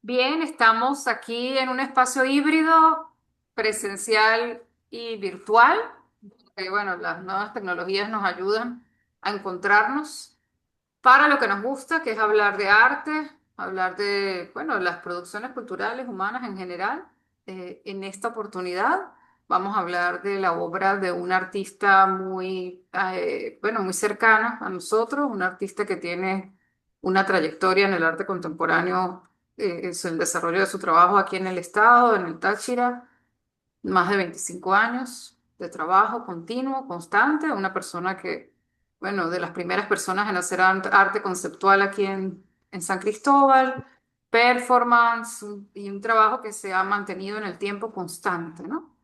Bien, estamos aquí en un espacio híbrido, presencial y virtual. Bueno, las nuevas tecnologías nos ayudan a encontrarnos para lo que nos gusta, que es hablar de arte, hablar de, bueno, las producciones culturales humanas en general. En esta oportunidad vamos a hablar de la obra de un artista muy, bueno, muy cercana a nosotros, un artista que tiene una trayectoria en el arte contemporáneo, es el desarrollo de su trabajo aquí en el estado, en el Táchira, más de 25 años de trabajo continuo, constante, una persona que, bueno, de las primeras personas en hacer arte conceptual aquí en San Cristóbal, performance y un trabajo que se ha mantenido en el tiempo constante, ¿no?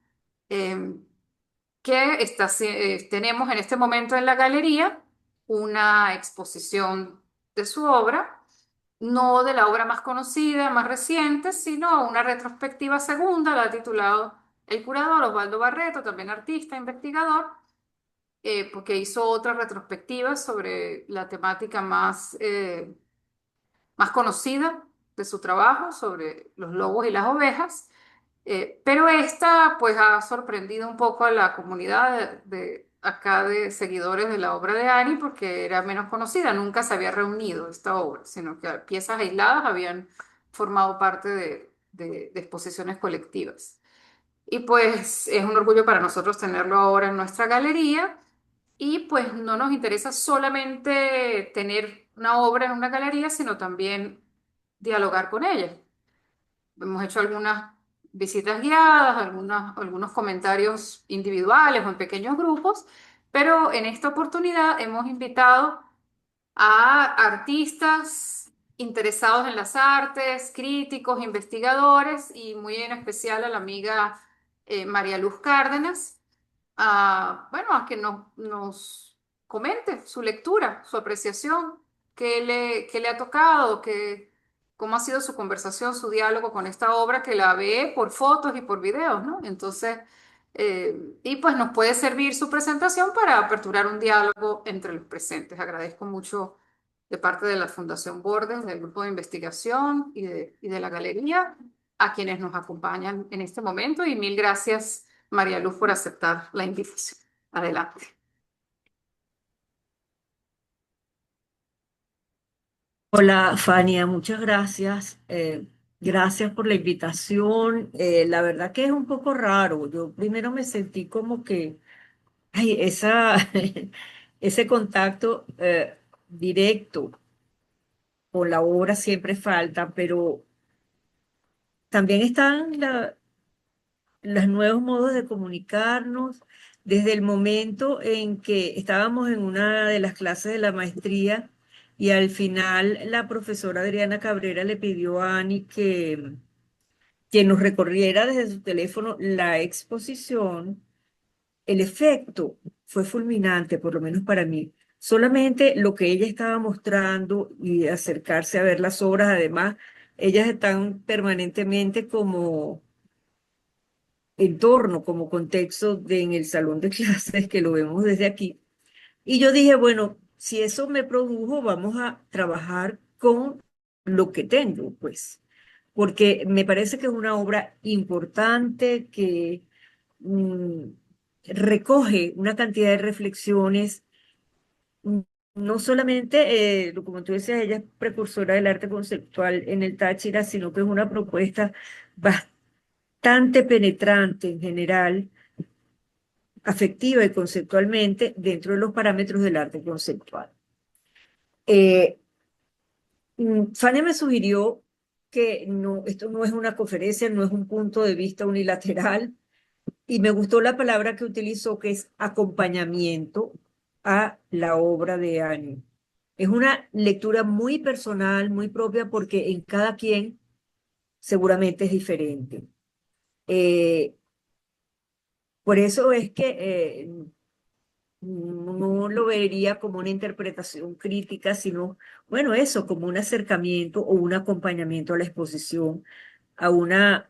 Eh, tenemos en este momento en la galería una exposición de su obra, no de la obra más conocida, más reciente, sino una retrospectiva segunda, la ha titulado el curador Osvaldo Barreto, también artista, investigador, porque hizo otra retrospectiva sobre la temática más conocida de su trabajo, sobre los lobos y las ovejas. Pero esta pues ha sorprendido un poco a la comunidad de acá de seguidores de la obra de Ani porque era menos conocida, nunca se había reunido esta obra, sino que piezas aisladas habían formado parte de exposiciones colectivas. Y pues es un orgullo para nosotros tenerlo ahora en nuestra galería y pues no nos interesa solamente tener una obra en una galería, sino también dialogar con ella. Hemos hecho algunas visitas guiadas, algunos comentarios individuales o en pequeños grupos, pero en esta oportunidad hemos invitado a artistas interesados en las artes, críticos, investigadores y muy en especial a la amiga María Luz Cárdenas, bueno, a que nos comente su lectura, su apreciación, qué le ha tocado, cómo ha sido su conversación, su diálogo con esta obra que la ve por fotos y por videos, ¿no? Entonces, y pues nos puede servir su presentación para aperturar un diálogo entre los presentes. Agradezco mucho de parte de la Fundación Bordes, del grupo de investigación y de la galería, a quienes nos acompañan en este momento y mil gracias María Luz por aceptar la invitación. Adelante. Hola, Fania, muchas gracias. Gracias por la invitación. La verdad que es un poco raro. Yo primero me sentí como que, ay, ese contacto directo con la obra siempre falta, pero también están los nuevos modos de comunicarnos. Desde el momento en que estábamos en una de las clases de la maestría y al final la profesora Adriana Cabrera le pidió a Ani que nos recorriera desde su teléfono la exposición, el efecto fue fulminante, por lo menos para mí. Solamente lo que ella estaba mostrando y acercarse a ver las obras, además, ellas están permanentemente como entorno, como contexto en el salón de clases que lo vemos desde aquí. Y yo dije, bueno, si eso me produjo, vamos a trabajar con lo que tengo, pues, porque me parece que es una obra importante que mm, recoge una cantidad de reflexiones. mm, No solamente, como tú decías, ella es precursora del arte conceptual en el Táchira, sino que es una propuesta bastante penetrante en general, afectiva y conceptualmente, dentro de los parámetros del arte conceptual. Eh, Fania me sugirió que no, esto no es una conferencia, no es un punto de vista unilateral, y me gustó la palabra que utilizó, que es acompañamiento a la obra de Annie. Es una lectura muy personal, muy propia, porque en cada quien seguramente es diferente. Eh, por eso es que no lo vería como una interpretación crítica, sino, bueno, eso, como un acercamiento o un acompañamiento a la exposición, a una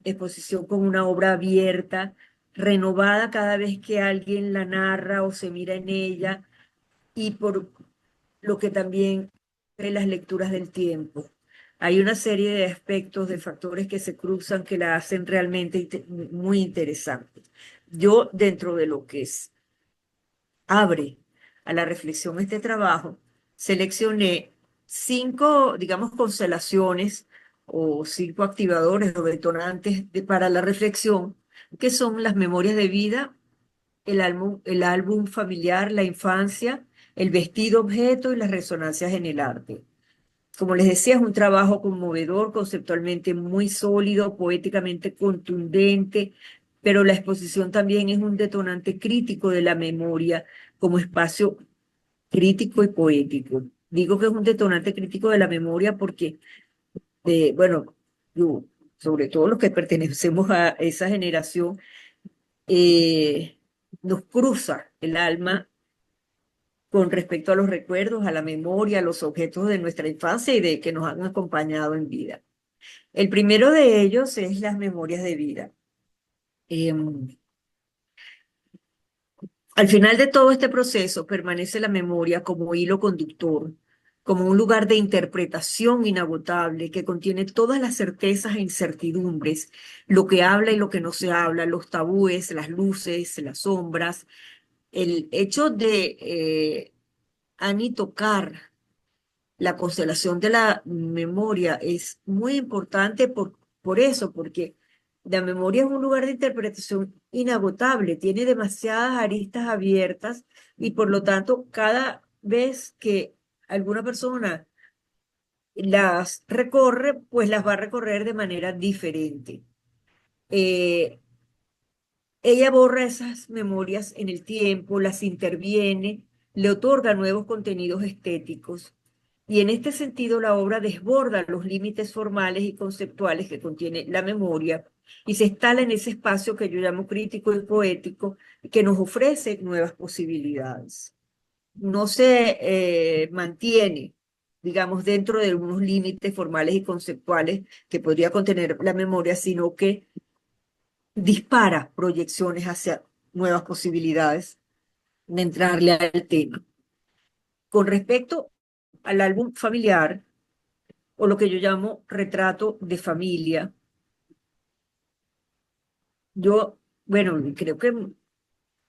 exposición con una obra abierta, renovada cada vez que alguien la narra o se mira en ella, y por lo que también de las lecturas del tiempo. hay una serie de aspectos, de factores que se cruzan que la hacen realmente muy interesante. Yo, dentro de lo que abre a la reflexión este trabajo, seleccioné 5, digamos, constelaciones o 5 activadores o detonantes para la reflexión, que son las memorias de vida, el álbum familiar, la infancia, el vestido objeto y las resonancias en el arte. Como les decía, es un trabajo conmovedor, conceptualmente muy sólido, poéticamente contundente, pero la exposición también es un detonante crítico de la memoria como espacio crítico y poético. Digo que es un detonante crítico de la memoria porque, bueno, yo, sobre todo los que pertenecemos a esa generación, eh, nos cruza el alma con respecto a los recuerdos, a la memoria, a los objetos de nuestra infancia y de que nos han acompañado en vida. El primero de ellos es las memorias de vida. Em, Al final de todo este proceso permanece la memoria como hilo conductor, como un lugar de interpretación inagotable que contiene todas las certezas e incertidumbres, lo que habla y lo que no se habla, los tabúes, las luces, las sombras. El hecho de Annie tocar la constelación de la memoria es muy importante por eso, porque la memoria es un lugar de interpretación inagotable, tiene demasiadas aristas abiertas y por lo tanto cada vez que alguna persona las recorre, pues las va a recorrer de manera diferente. Eh, Ella borra esas memorias en el tiempo, las interviene, le otorga nuevos contenidos estéticos. Y en este sentido, la obra desborda los límites formales y conceptuales que contiene la memoria y se instala en ese espacio que yo llamo crítico y poético, que nos ofrece nuevas posibilidades. No se mantiene, digamos, dentro de unos límites formales y conceptuales que podría contener la memoria, sino que dispara proyecciones hacia nuevas posibilidades de entrarle al tema. Con respecto al álbum familiar, o lo que yo llamo retrato de familia, yo, bueno, creo que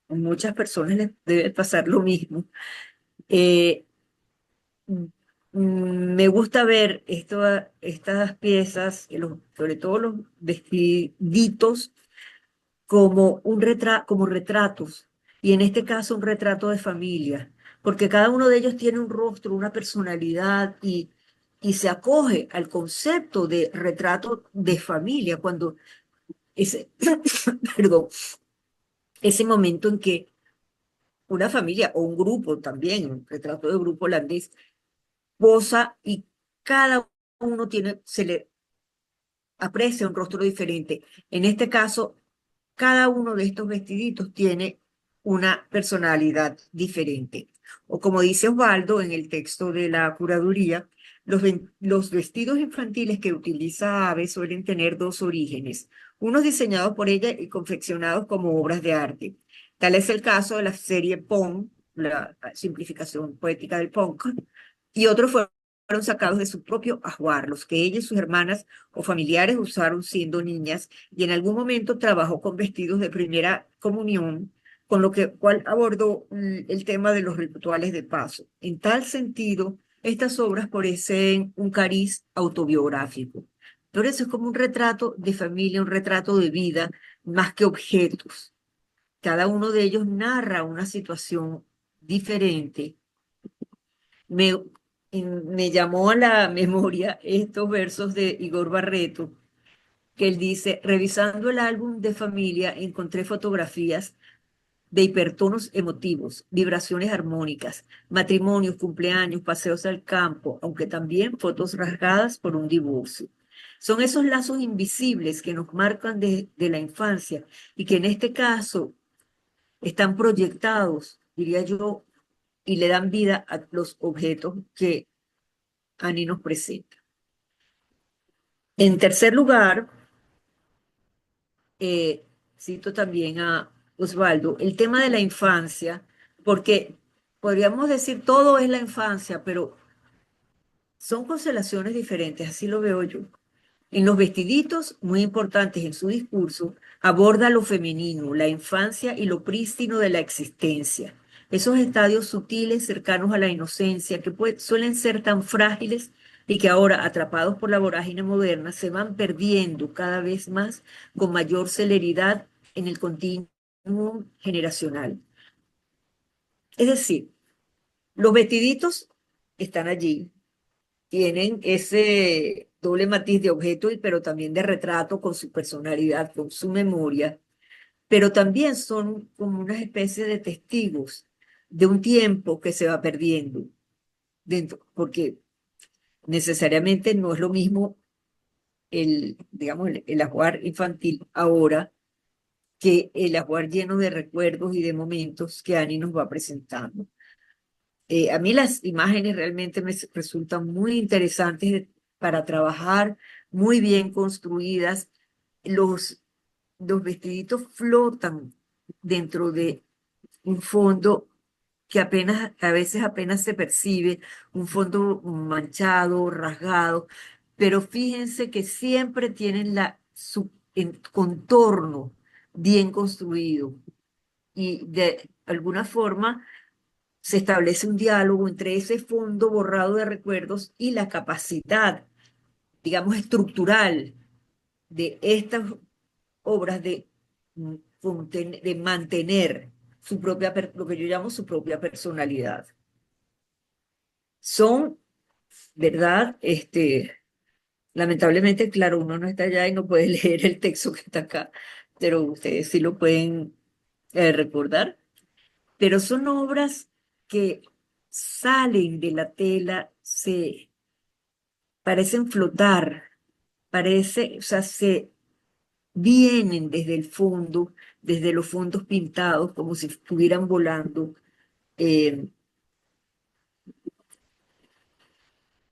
a muchas personas les debe pasar lo mismo. Eh, Me gusta ver estas piezas, sobre todo los vestiditos, como como retratos, y en este caso un retrato de familia, porque cada uno de ellos tiene un rostro, una personalidad y se acoge al concepto de retrato de familia, cuando ese, perdón, ese momento en que una familia o un grupo también, un retrato de grupo holandés, posa y cada uno se le aprecia un rostro diferente. En este caso, cada uno de estos vestiditos tiene una personalidad diferente. O como dice Osvaldo en el texto de la curaduría, los vestidos infantiles que utiliza Ave suelen tener dos orígenes, unos diseñados por ella y confeccionados como obras de arte. Tal es el caso de la serie Pong, la simplificación poética del punk, y otros fueron sacados de su propio ajuar, los que ella y sus hermanas o familiares usaron siendo niñas y en algún momento trabajó con vestidos de primera comunión, con lo cual abordó el tema de los rituales de paso. En tal sentido, estas obras parecen un cariz autobiográfico. Por eso es como un retrato de familia, un retrato de vida, más que objetos. Cada uno de ellos narra una situación diferente. Me, Me llamó a la memoria estos versos de Igor Barreto, que él dice: revisando el álbum de familia, encontré fotografías de hipertonos emotivos, vibraciones armónicas, matrimonios, cumpleaños, paseos al campo, aunque también fotos rasgadas por un divorcio. Son esos lazos invisibles que nos marcan de la infancia y que en este caso están proyectados, diría yo, y le dan vida a los objetos que Ani nos presenta. En tercer lugar, cito también a Osvaldo, el tema de la infancia, porque podríamos decir todo es la infancia, pero son constelaciones diferentes, así lo veo yo. En los vestiditos, muy importantes en su discurso, aborda lo femenino, la infancia y lo prístino de la existencia. Esos estadios sutiles cercanos a la inocencia que suelen ser tan frágiles y que ahora, atrapados por la vorágine moderna, se van perdiendo cada vez más con mayor celeridad en el continuum generacional. Es decir, los vestiditos están allí, tienen ese doble matiz de objeto, pero también de retrato con su personalidad, con su memoria, pero también son como una especie de testigos de un tiempo que se va perdiendo dentro, porque necesariamente no es lo mismo digamos, el ajuar infantil ahora que el ajuar lleno de recuerdos y de momentos que Annie nos va presentando. A mí las imágenes realmente me resultan muy interesantes para trabajar, muy bien construidas. Los, los vestiditos flotan dentro de un fondo que apenas, a veces apenas se percibe, un fondo manchado, rasgado, pero fíjense que siempre tienen su contorno bien construido y de alguna forma se establece un diálogo entre ese fondo borrado de recuerdos y la capacidad, digamos, estructural de estas obras de mantener su propia, lo que yo llamo su propia personalidad. Son, ¿verdad? Lamentablemente, claro, uno no está allá y no puede leer el texto que está acá, pero ustedes sí lo pueden recordar. Pero son obras que salen de la tela, se parecen flotar, o sea, se vienen desde el fondo, desde los fondos pintados, como si estuvieran volando eh,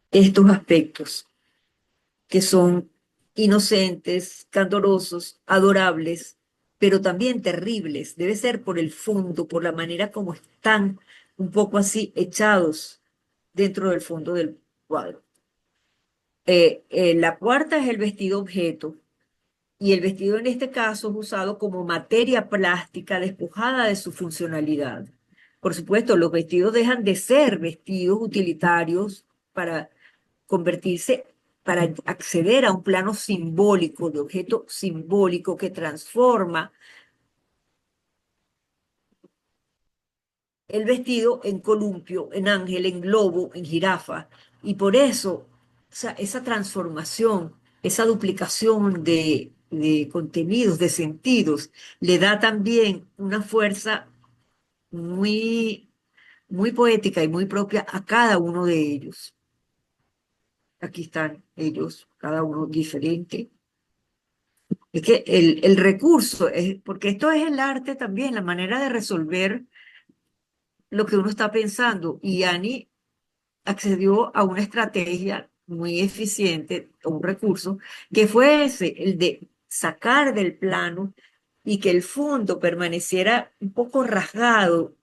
estos aspectos que son inocentes, candorosos, adorables, pero también terribles. Debe ser por el fondo, por la manera como están un poco así echados dentro del fondo del cuadro. La cuarta es el vestido objeto, y el vestido en este caso es usado como materia plástica despojada de su funcionalidad. Por supuesto, los vestidos dejan de ser vestidos utilitarios para convertirse, para acceder a un plano simbólico, de objeto simbólico que transforma el vestido en columpio, en ángel, en globo, en jirafa. Y por eso, o sea, esa transformación, esa duplicación de contenidos, de sentidos, le da también una fuerza muy, muy poética y muy propia a cada uno de ellos. Aquí están ellos, cada uno diferente. Es que el recurso, porque esto es el arte también, la manera de resolver lo que uno está pensando. Y Annie accedió a una estrategia muy eficiente, un recurso, que fue ese, el de sacar del plano y que el fondo permaneciera un poco rasgado,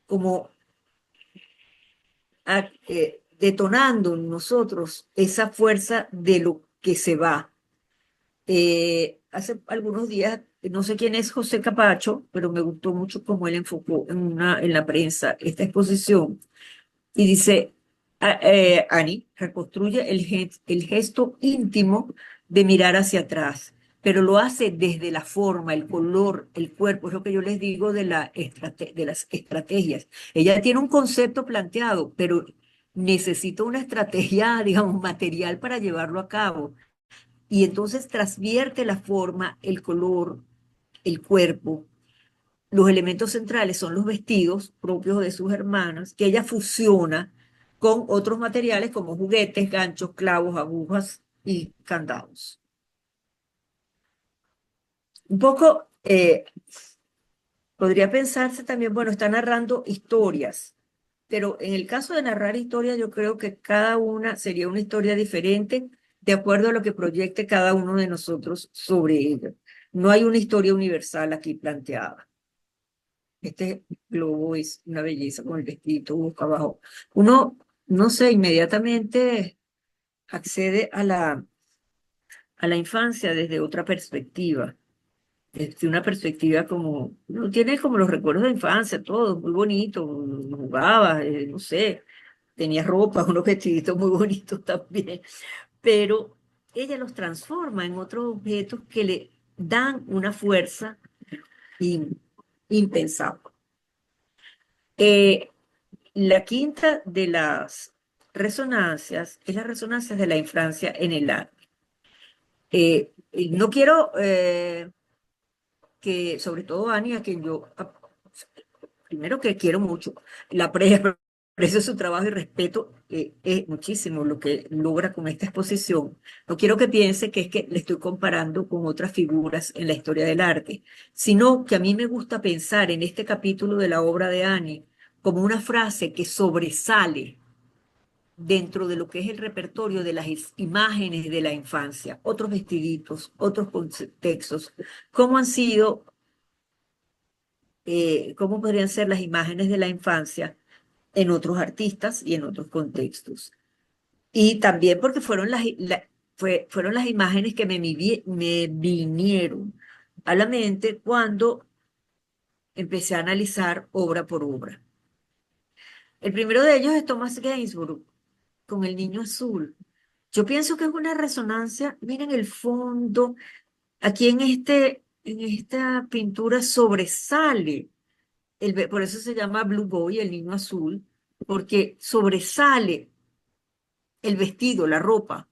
como detonando en nosotros esa fuerza de lo que se va. Hace algunos días, no sé quién es José Capacho, pero me gustó mucho cómo él enfocó en la prensa esta exposición y dice, Annie reconstruye el gesto íntimo de mirar hacia atrás, pero lo hace desde la forma, el color, el cuerpo, es lo que yo les digo de las estrategias. Ella tiene un concepto planteado, pero necesita una estrategia, digamos, material para llevarlo a cabo. Y entonces transvierte la forma, el color, el cuerpo. Los elementos centrales son los vestidos propios de sus hermanas, que ella fusiona con otros materiales como juguetes, ganchos, clavos, agujas y candados. Un poco podría pensarse también, bueno, está narrando historias, pero en el caso de narrar historias, yo creo que cada una sería una historia diferente de acuerdo a lo que proyecte cada uno de nosotros sobre ella. No hay una historia universal aquí planteada. Este globo es una belleza con el vestidito boca abajo. Uno, no sé, inmediatamente accede a la infancia desde otra perspectiva, desde una perspectiva como, no tiene como los recuerdos de infancia, todo muy bonito, jugaba, no sé, tenía ropa, unos vestiditos muy bonitos también, pero ella los transforma en otros objetos que le dan una fuerza impensable. Eh, la quinta de las resonancias es las resonancias de la infancia en el arte. No quiero que, sobre todo Ani, a quien yo, primero que quiero mucho, la aprecio su trabajo y respeto muchísimo lo que logra con esta exposición. No quiero que piense que es que le estoy comparando con otras figuras en la historia del arte, sino que a mí me gusta pensar en este capítulo de la obra de Ani como una frase que sobresale dentro de lo que es el repertorio de las imágenes de la infancia, otros vestiditos, otros contextos, cómo han sido, cómo podrían ser las imágenes de la infancia en otros artistas y en otros contextos. Y también porque fueron las imágenes que me vinieron a la mente cuando empecé a analizar obra por obra. El primero de ellos es Thomas Gainsbourg con El Niño Azul. Yo pienso que es una resonancia, miren el fondo, aquí en esta pintura sobresale, por eso se llama Blue Boy, el niño azul, porque sobresale el vestido, la ropa,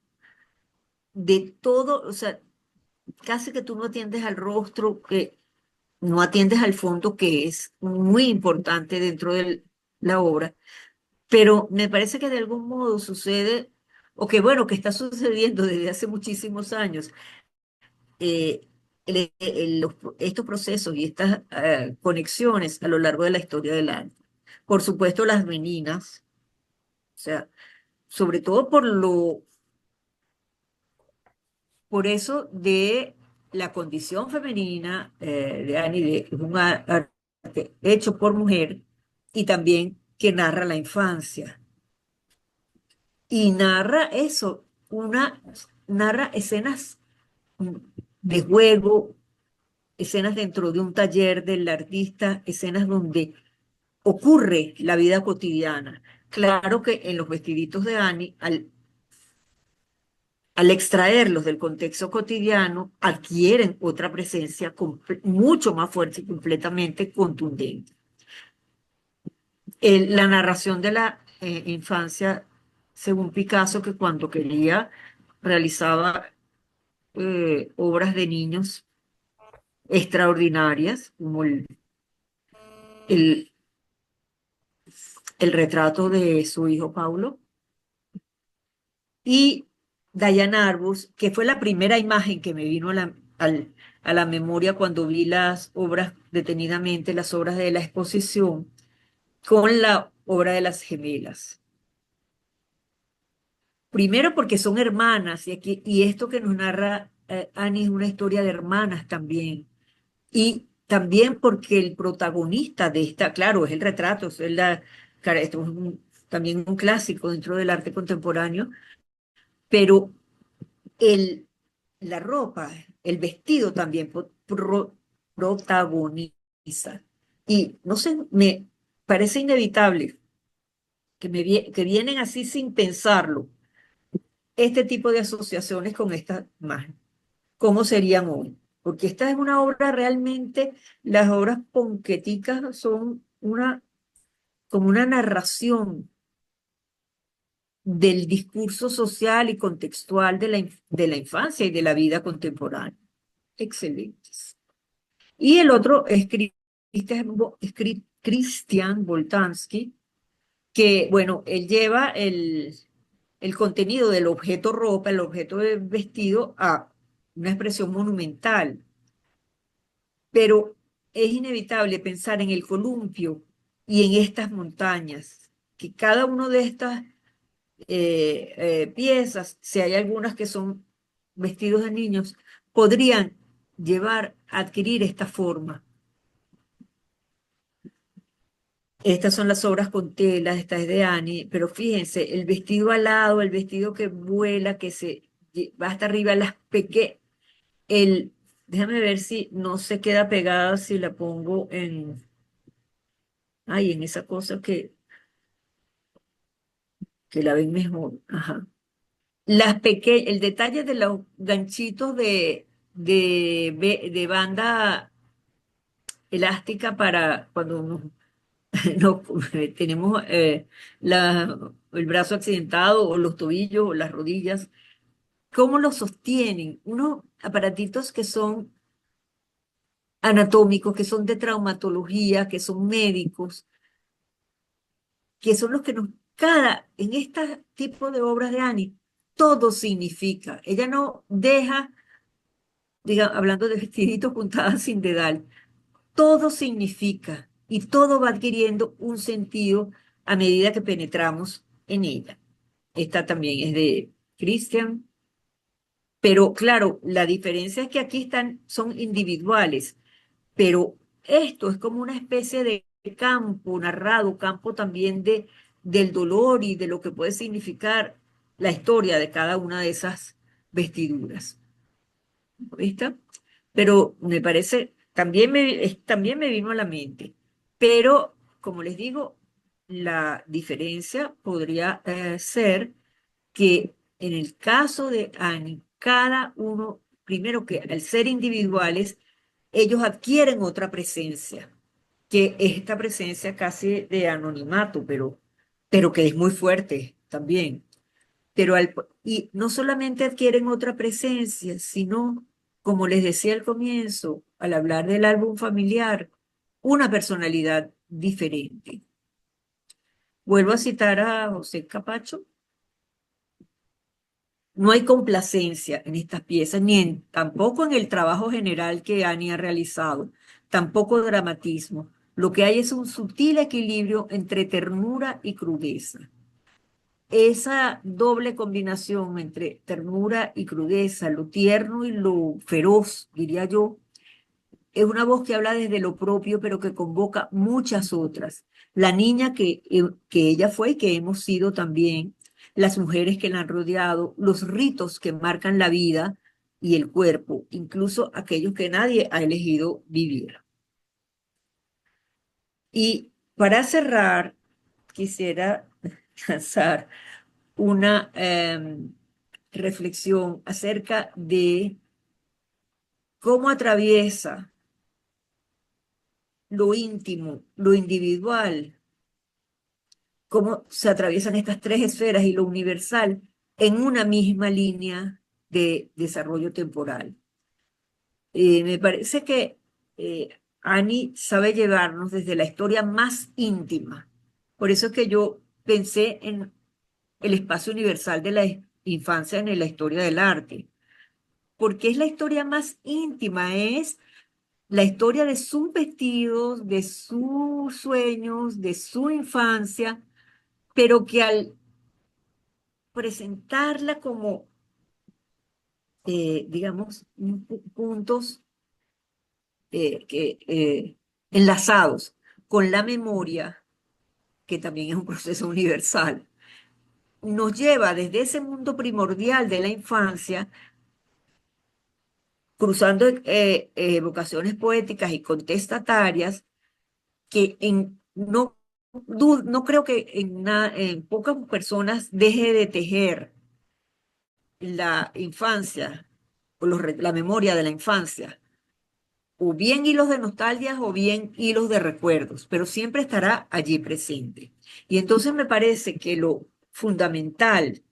de todo, o sea, casi que tú no atiendes al rostro, que no atiendes al fondo, que es muy importante dentro de la obra, pero me parece que de algún modo sucede, o que bueno, que está sucediendo desde hace muchísimos años, eh, estos procesos y estas conexiones a lo largo de la historia del arte. Por supuesto, las meninas, o sea, sobre todo por eso de la condición femenina de Annie, de un arte hecho por mujer y también que narra la infancia. Y narra eso, narra escenas de juego, escenas dentro de un taller del artista, escenas donde ocurre la vida cotidiana. Claro que en los vestiditos de Annie, al extraerlos del contexto cotidiano, adquieren otra presencia mucho más fuerte y completamente contundente. La narración de la infancia, según Picasso, que cuando quería realizaba obras de niños extraordinarias, como el, el retrato de su hijo Paulo, y Diana Arbus, que fue la primera imagen que me vino a la memoria cuando vi las obras detenidamente, las obras de la exposición, con la obra de las gemelas. Primero porque son hermanas, y esto que nos narra Annie es una historia de hermanas también. Y también porque el protagonista de esta, claro, es el retrato, esto es también un clásico dentro del arte contemporáneo, pero el, la ropa, el vestido también protagoniza. Y no sé, me parece inevitable que vienen así sin pensarlo, este tipo de asociaciones con estas imágenes. ¿Cómo serían hoy? Porque esta es una obra realmente, las obras ponqueticas son como una narración del discurso social y contextual de la infancia y de la vida contemporánea. Excelentes. Y el otro es Christian Boltanski, que, bueno, él lleva el contenido del objeto ropa, el objeto de vestido, a una expresión monumental. Pero es inevitable pensar en el columpio y en estas montañas, que cada una de estas piezas, si hay algunas que son vestidos de niños, podrían llevar a adquirir esta forma. Estas son las obras con telas, esta es de Annie, pero fíjense, el vestido alado, el vestido que vuela, que va hasta arriba, el, déjame ver si no se queda pegada si la pongo en esa cosa que la ven mejor, ajá. El detalle de los ganchitos de banda elástica para cuando no, tenemos el brazo accidentado o los tobillos o las rodillas. ¿Cómo lo sostienen? Unos aparatitos que son anatómicos, que son de traumatología, que son médicos, que son los que en este tipo de obras de Annie, todo significa. Ella no deja, hablando de vestiditos puntadas sin dedal, todo significa y todo va adquiriendo un sentido a medida que penetramos en ella. Esta también es de Christian, pero claro, la diferencia es que aquí son individuales, pero esto es como una especie de campo narrado, campo también del dolor y de lo que puede significar la historia de cada una de esas vestiduras. ¿Viste? Pero me parece, también me vino a la mente. Pero, como les digo, la diferencia podría ser que en el caso de Annie, cada uno, primero que al ser individuales, ellos adquieren otra presencia, que es esta presencia casi de anonimato, pero que es muy fuerte también. Y no solamente adquieren otra presencia, sino, como les decía al comienzo, al hablar del álbum familiar, una personalidad diferente. Vuelvo a citar a José Capacho. No hay complacencia en estas piezas, tampoco en el trabajo general que Annie ha realizado, tampoco dramatismo. Lo que hay es un sutil equilibrio entre ternura y crudeza. Esa doble combinación entre ternura y crudeza, lo tierno y lo feroz, diría yo, es una voz que habla desde lo propio, pero que convoca muchas otras. La niña que ella fue y que hemos sido también, las mujeres que la han rodeado, los ritos que marcan la vida y el cuerpo, incluso aquellos que nadie ha elegido vivir. Y para cerrar, quisiera lanzar una reflexión acerca de cómo atraviesa lo íntimo, lo individual, cómo se atraviesan estas tres esferas y lo universal en una misma línea de desarrollo temporal. Me parece que Annie sabe llevarnos desde la historia más íntima. Por eso es que yo pensé en el espacio universal de la infancia en la historia del arte, porque es la historia más íntima, es la historia de sus vestidos, de sus sueños, de su infancia, pero que al presentarla como, digamos, puntos enlazados con la memoria, que también es un proceso universal, nos lleva desde ese mundo primordial de la infancia, cruzando vocaciones poéticas y contestatarias, que no creo que en pocas personas deje de tejer la infancia o la memoria de la infancia, o bien hilos de nostalgia o bien hilos de recuerdos, pero siempre estará allí presente. Y entonces me parece que lo fundamental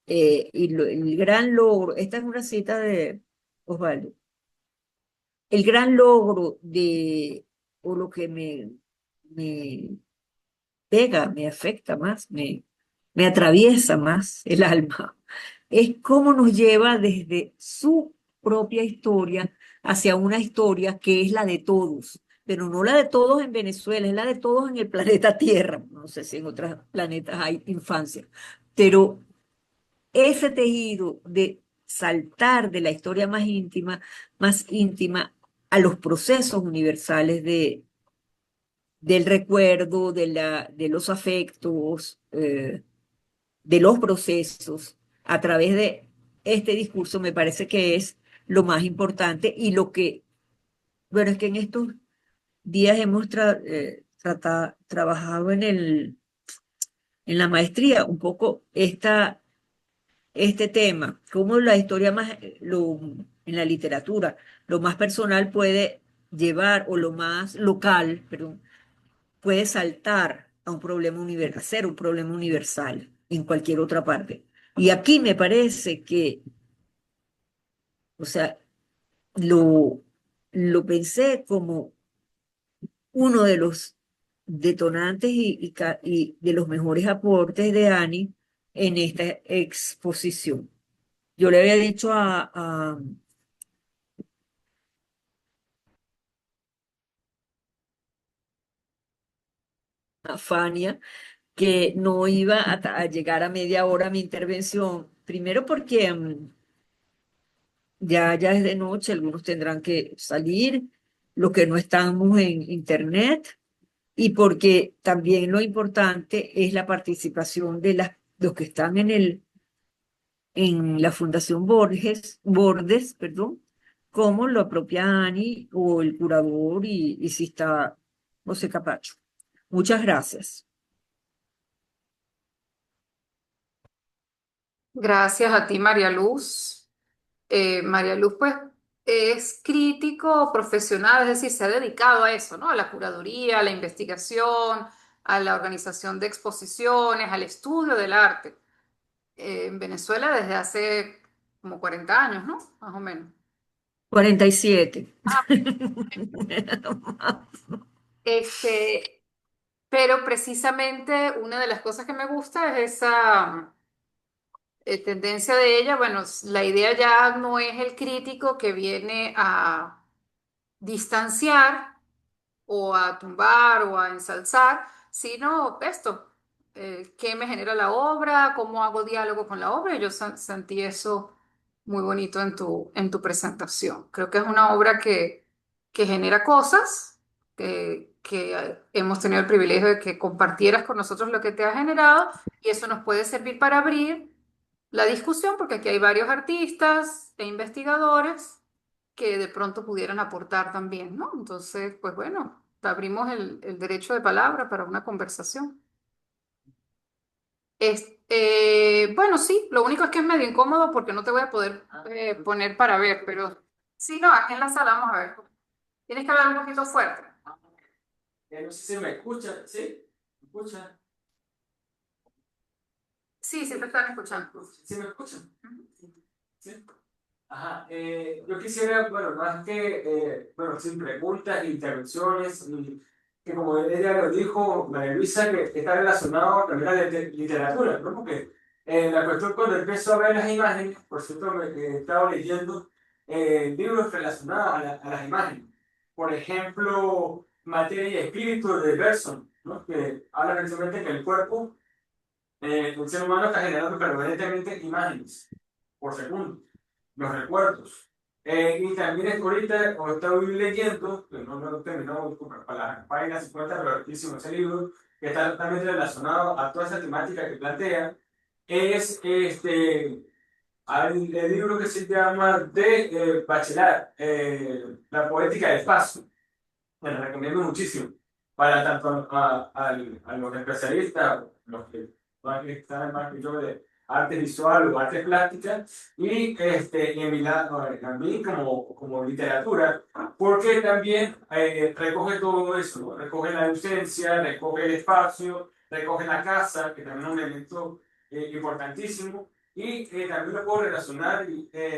el gran logro, esta es una cita de Osvaldo, el gran logro o lo que me pega, me afecta más, me atraviesa más el alma, es cómo nos lleva desde su propia historia hacia una historia que es la de todos, pero no la de todos en Venezuela, es la de todos en el planeta Tierra. No sé si en otros planetas hay infancia, pero ese tejido de saltar de la historia más íntima a los procesos universales del recuerdo, de los afectos, de los procesos, a través de este discurso, me parece que es lo más importante y lo que, bueno, es que en estos días hemos trabajado en la maestría un poco este tema, cómo la historia en la literatura, lo más personal puede llevar, o lo más local, perdón, puede saltar a un problema universal, a ser un problema universal en cualquier otra parte. Y aquí me parece que, o sea, lo, lo pensé como uno de los detonantes y de los mejores aportes de Annie en esta exposición. Yo le había dicho a Fania que no iba a llegar a media hora mi intervención, primero porque ya es de noche, algunos tendrán que salir, los que no estamos en internet, y porque también lo importante es la participación de los que están en la Fundación Bordes, perdón, como la propia Ani o el curador y si está José Capacho. Muchas gracias. Gracias a ti, María Luz. María Luz, pues, es crítico profesional, es decir, se ha dedicado a eso, ¿no? A la curaduría, a la investigación, a la organización de exposiciones, al estudio del arte. En Venezuela desde hace como 40 años, ¿no? Más o menos. 47. Ah, este, pero precisamente una de las cosas que me gusta es esa tendencia de ella. Bueno, la idea ya no es el crítico que viene a distanciar o a tumbar o a ensalzar, sino esto, qué me genera la obra, cómo hago diálogo con la obra. Y yo sentí eso muy bonito en tu presentación. Creo que es una obra que genera cosas, que hemos tenido el privilegio de que compartieras con nosotros lo que te ha generado, y eso nos puede servir para abrir la discusión, porque aquí hay varios artistas e investigadores que de pronto pudieran aportar también, ¿no? Entonces, pues bueno, abrimos el derecho de palabra para una conversación. Bueno, sí, lo único es que es medio incómodo porque no te voy a poder poner para ver, pero sí, no, aquí en la sala vamos a ver. Tienes que hablar un poquito fuerte. No sé si me escuchan, ¿sí? ¿Me escuchan? Sí, sí te están escuchando. ¿Sí me escuchan? ¿Sí? Ajá, yo quisiera, bueno, más que, bueno, sin preguntas, intervenciones, y que como ella lo dijo, María Luisa, que está relacionado también a la literatura, ¿no? Porque la cuestión cuando empiezo a ver las imágenes, por cierto, he estado leyendo libros relacionados a las imágenes. Por ejemplo, Materia y Espíritu de Bergson, ¿no? Que habla precisamente que el cuerpo, el ser humano está generando permanentemente imágenes por segundo, los recuerdos. Y también ahorita, o estoy leyendo, que no lo he terminado para las páginas 50, pero hartísimo ese libro, que está totalmente relacionado a toda esa temática que plantea, es el libro que se llama de Bachelard, La poética del espacio. Me lo recomiendo muchísimo para tanto a los especialistas, los que están más que yo de arte visual o arte plástica, y en mi lado, a mí como literatura, porque también recoge todo eso, ¿no? Recoge la ausencia, recoge el espacio, recoge la casa, que también es un elemento importantísimo, y también lo puedo relacionar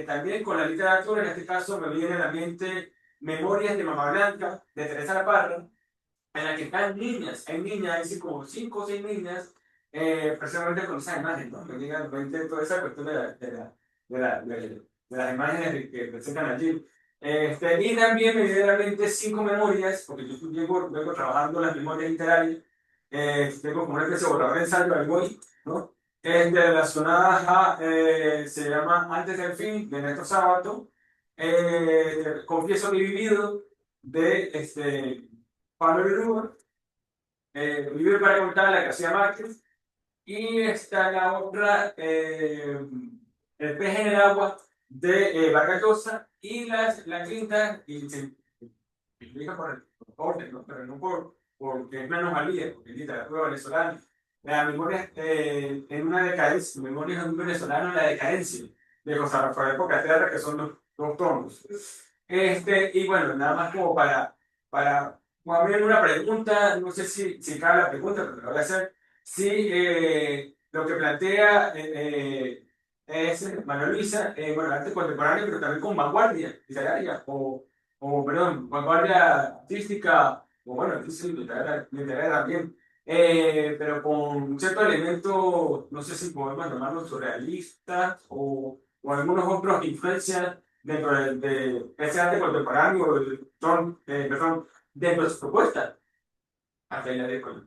también con la literatura. En este caso me viene a la mente Memorias de Mamá Blanca, de Teresa Parra, en la que están niñas, hay niñas, hay así como 5 o 6 niñas, precisamente con esa imagen, ¿no? Me llega a la mente toda esa cuestión de las imágenes que presentan allí. Y también me viene a la mente 5 memorias, porque yo vengo trabajando las memorias literarias, tengo como una especie de borrador de ensayo, algo ahí, ¿no? Relacionadas a, se llama Antes del fin, de Ernesto Sábato, Confieso mi vivido, de Pablo Neruda, Libre para contar la García Márquez. Y está la otra, El pez en el agua, de Vargas Llosa. Y la quinta, y se explica por el orden, ¿no? Pero no porque es menos valía, porque es literatura venezolana. La memoria en una decadencia, Memorias de un venezolano en la decadencia, de José Rafael Pocaterra, que son los dos tomos. Y bueno, nada más como para abrir una pregunta, no sé si cabe la pregunta, pero la voy a hacer. Sí, lo que plantea es Manuel Luisa, bueno, arte contemporáneo, pero también con vanguardia literaria, perdón, vanguardia artística, o bueno, sí, literaria también, pero con un cierto elemento, no sé si podemos llamarlo surrealista o algunos otros influencias dentro de ese arte contemporáneo, perdón, dentro de su propuesta. Hasta ahí la dejo.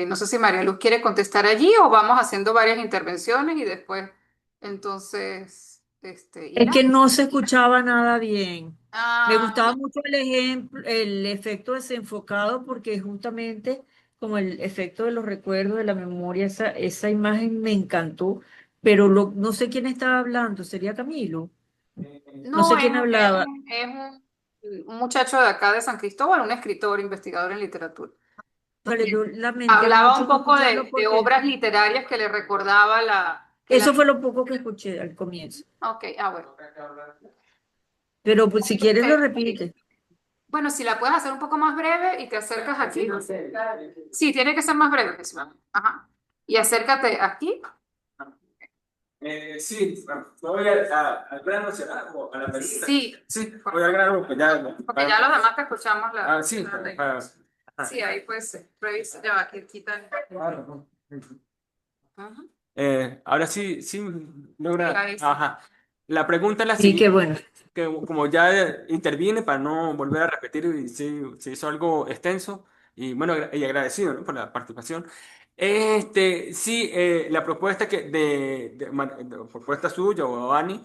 No sé si María Luz quiere contestar allí o vamos haciendo varias intervenciones y después, entonces, Es Ira. que no se escuchaba nada bien. Me Ah, gustaba mucho el ejemplo, el efecto desenfocado, porque justamente como el efecto de los recuerdos, de la memoria, esa imagen me encantó, pero no sé quién estaba hablando, sería Camilo. No no, sé quién hablaba. un muchacho de acá de San Cristóbal, un escritor, investigador en literatura. Vale, yo lamenté Hablaba un mucho no poco escucharlo de porque obras literarias que le recordaba que la... eso fue lo poco que escuché al comienzo. Ok, bueno. Pero pues si quieres lo Eh, repite. bueno, si la puedes hacer un poco más breve y te acercas aquí. Sí, tiene que ser más breve. Ajá. Y acércate aquí. Sí, bueno, voy al grano nacional o a la película. Sí, Sí, voy al grano, pues ya. porque ya los demás te escuchamos Sí, la ley. ajá. Sí, ahí pues revisa, ya va, aquí quitan. Claro, ¿no? Ujú. Ahora sí, sí Sí, logra. ahí sí. Ajá. La pregunta es la Sí, qué siguiente, bueno. que como ya interviene para no volver a repetir, y sí, se hizo algo extenso y bueno, y agradecido, ¿no? Por la participación. Sí, la propuesta de propuesta suya o Ani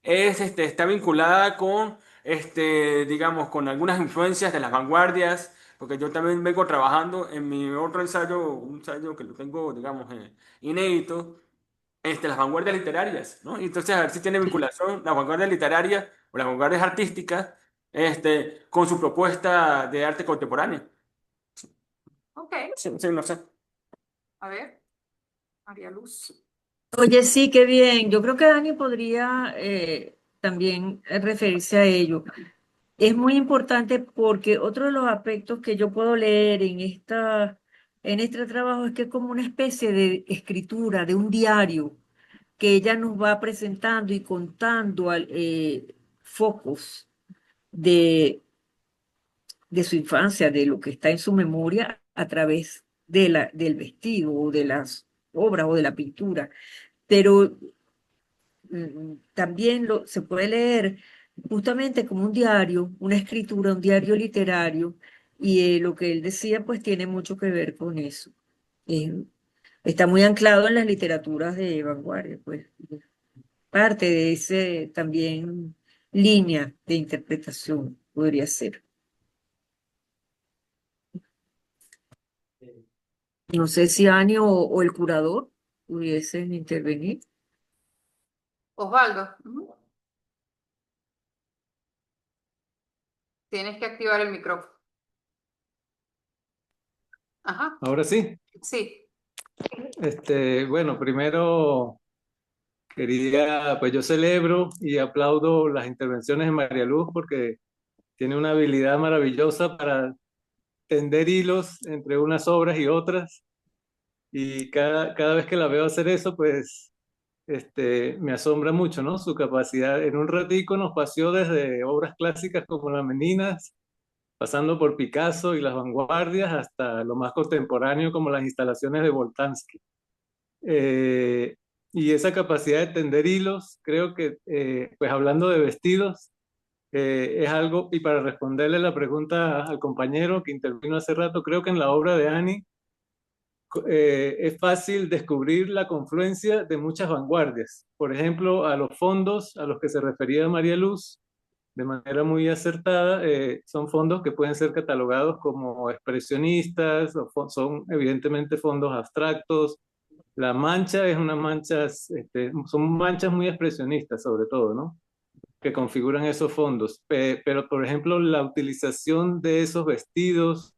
está vinculada con, digamos, con algunas influencias de las vanguardias, porque yo también vengo trabajando en mi otro ensayo, un ensayo que lo tengo, digamos, inédito, las vanguardias literarias, ¿no? Y entonces a ver si tiene vinculación las vanguardias literarias o las vanguardias artísticas, con su propuesta de arte contemporáneo. Ok, Sí, sí, no sé. a ver, María Luz. Oye, sí, qué bien. Yo creo que Dani podría también referirse a ello. Es muy importante porque otro de los aspectos que yo puedo leer en este trabajo es que es como una especie de escritura, de un diario, que ella nos va presentando y contando focos de, de su infancia, de lo que está en su memoria a través del vestido o de las obras o de la pintura. Pero también se puede leer justamente como un diario, una escritura, un diario literario, y lo que él decía pues tiene mucho que ver con eso. Eh, Está muy anclado en las literaturas de vanguardia, pues parte de ese también línea de interpretación podría ser. No sé si Ani o el curador pudiesen intervenir. Osvaldo, ujú. Tienes que activar el micrófono. Ajá, Ahora sí, sí. bueno, primero quería, pues yo celebro y aplaudo las intervenciones de María Luz porque tiene una habilidad maravillosa para tender hilos entre unas obras y otras y cada vez que la veo hacer eso, pues me asombra mucho, ¿no? Su capacidad. En un ratico nos paseó desde obras clásicas como Las Meninas, pasando por Picasso y las vanguardias, hasta lo más contemporáneo como las instalaciones de Boltanski. Eh, y esa capacidad de tender hilos, creo que, pues hablando de vestidos, es algo, y para responderle la pregunta al compañero que intervino hace rato, creo que en la obra de Annie es fácil descubrir la confluencia de muchas vanguardias. Por ejemplo, a los fondos a los que se refería María Luz, de manera muy acertada, son fondos que pueden ser catalogados como expresionistas, o son evidentemente fondos abstractos. La mancha es una mancha, son manchas muy expresionistas sobre todo, ¿no? Que configuran esos fondos. Pero, por ejemplo, la utilización de esos vestidos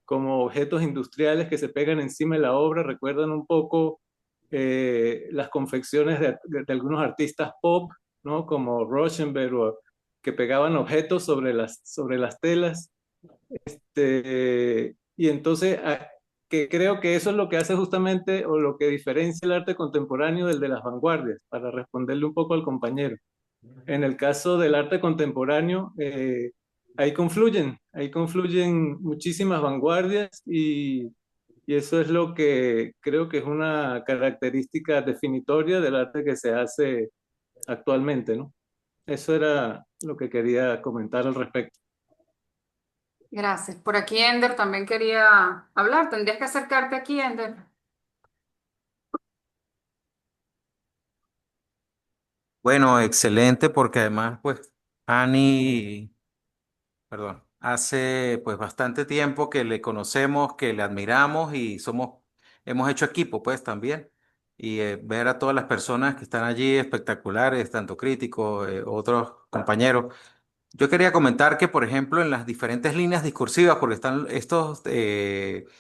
como objetos industriales que se pegan encima de la obra recuerdan un poco las confecciones de algunos artistas pop, ¿no? Como Rauschenberg, que pegaban objetos sobre las telas. Y entonces, que creo que eso es lo que hace justamente, o lo que diferencia el arte contemporáneo del de las vanguardias, para responderle un poco al compañero. En el caso del arte contemporáneo, ahí confluyen muchísimas vanguardias y eso es lo que creo que es una característica definitoria del arte que se hace actualmente, ¿no? Eso era lo que quería comentar al respecto. Gracias. Por aquí Ender también quería hablar. Tendrías que acercarte aquí, Ender. Bueno, excelente, porque además, pues, Ani, perdón, hace pues bastante tiempo que le conocemos, que le admiramos y hemos hecho equipo, pues, también. Y ver a todas las personas que están allí espectaculares, tanto críticos, otros compañeros. Yo quería comentar que, por ejemplo, en las diferentes líneas discursivas, porque están estos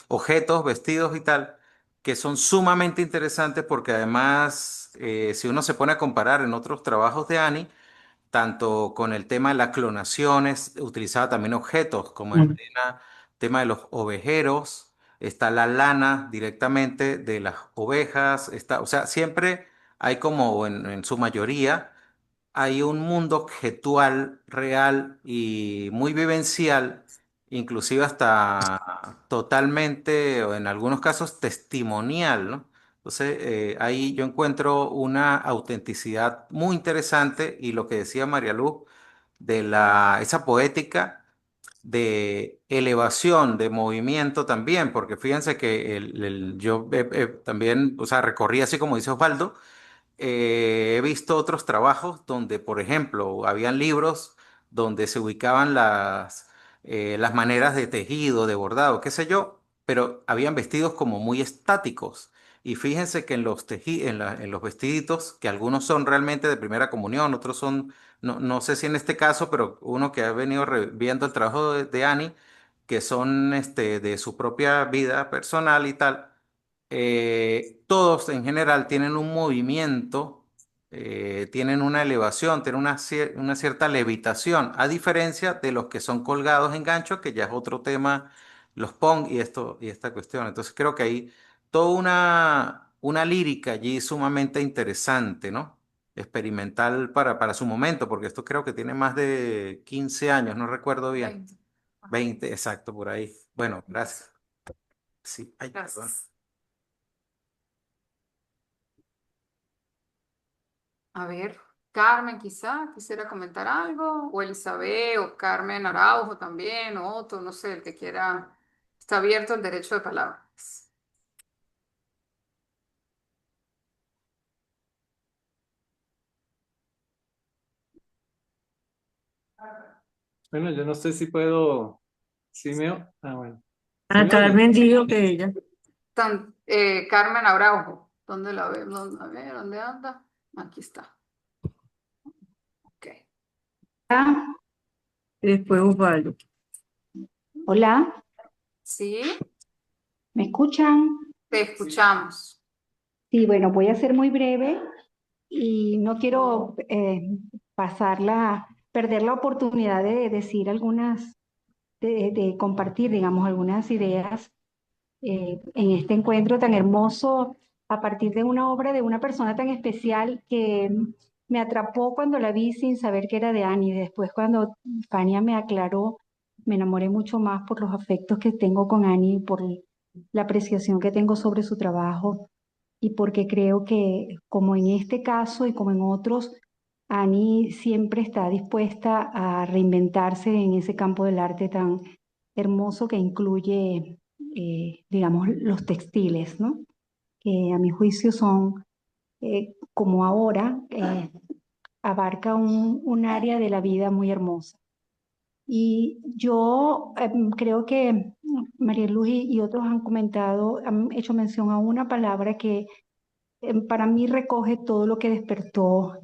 objetos, vestidos y tal, que son sumamente interesantes porque además, si uno se pone a comparar en otros trabajos de Annie, tanto con el tema de las clonaciones, utilizaba también objetos, como el tema de los ovejeros, está la lana directamente de las ovejas, o sea, siempre hay como en su mayoría hay un mundo objetual, real y muy vivencial, inclusive hasta totalmente, o en algunos casos, testimonial, ¿no? Entonces, ahí yo encuentro una autenticidad muy interesante y lo que decía María Luz de esa poética de elevación, de movimiento también, porque fíjense que yo también, o sea, recorrí así como dice Osvaldo. He visto otros trabajos donde, por ejemplo, habían libros donde se ubicaban las maneras de tejido, de bordado, qué sé yo, pero habían vestidos como muy estáticos. Y fíjense que en los vestiditos, que algunos son realmente de primera comunión, otros son, no sé si en este caso, pero uno que ha venido viendo el trabajo de Annie, que son de su propia vida personal y tal, todos en general tienen un movimiento, tienen una elevación, tienen una cierta levitación, a diferencia de los que son colgados en ganchos, que ya es otro tema, los pong y esta cuestión. Entonces creo que hay toda una lírica allí sumamente interesante, ¿no? Experimental para su momento, porque esto creo que tiene más de 15 años, no recuerdo bien. 20. Ajá. 20 exacto, por ahí. Bueno, gracias. Sí, ay, perdón. Gracias. A ver, Carmen quizá quisiera comentar algo, o Elizabeth, o Carmen Araujo también, o Otto, no sé, el que quiera. Está abierto el derecho de palabra. Bueno, yo no sé si puedo, si me, bueno, ¿sí A me oyen? Carmen dijo que ella. Carmen Araujo, ¿dónde la ve? A ver, ¿dónde anda? Aquí está. Ok. Ah, Después Osvaldo. hola, Sí, ¿me escuchan? te escuchamos. Sí, bueno, voy a ser muy breve y no quiero perder la oportunidad de decir de compartir, digamos, algunas ideas en este encuentro tan hermoso a partir de una obra de una persona tan especial que me atrapó cuando la vi sin saber que era de Annie. Después, cuando Fania me aclaró, me enamoré mucho más por los afectos que tengo con Annie, por la apreciación que tengo sobre su trabajo y porque creo que, como en este caso y como en otros, Annie siempre está dispuesta a reinventarse en ese campo del arte tan hermoso que incluye, digamos, los textiles, ¿no? Que a mi juicio son, como ahora, abarca un área de la vida muy hermosa. Y yo creo que María Luz y otros han comentado, han hecho mención a una palabra que para mí recoge todo lo que despertó